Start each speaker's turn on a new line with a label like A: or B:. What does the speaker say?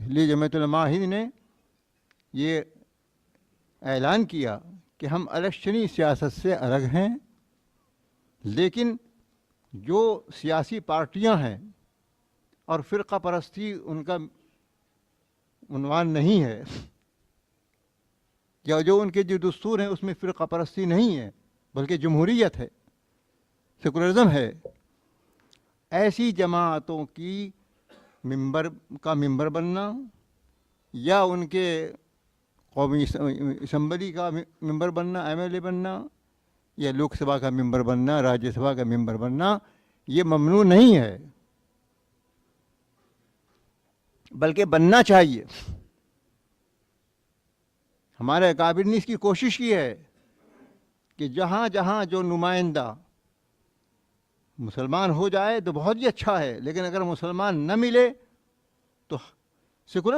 A: لیے جمعیت علماء ہند نے یہ اعلان کیا کہ ہم الیکشنی سیاست سے الگ ہیں، لیکن جو سیاسی پارٹیاں ہیں اور فرقہ پرستی ان کا عنوان نہیں ہے، یا جو ان کے جو دستور ہیں اس میں فرقہ پرستی نہیں ہے بلکہ جمہوریت ہے، سیکولرزم ہے، ایسی جماعتوں کی ممبر بننا یا ان کے قومی اسمبلی کا ممبر بننا، ایم ایل اے بننا، یا لوک سبھا کا ممبر بننا، راجیہ سبھا کا ممبر بننا، یہ ممنوع نہیں ہے، بلکہ بننا چاہیے۔ ہمارے اکابر نے اس کی کوشش کی ہے کہ جہاں جہاں جو نمائندہ مسلمان ہو جائے تو بہت ہی اچھا ہے، لیکن اگر مسلمان نہ ملے تو سیکولر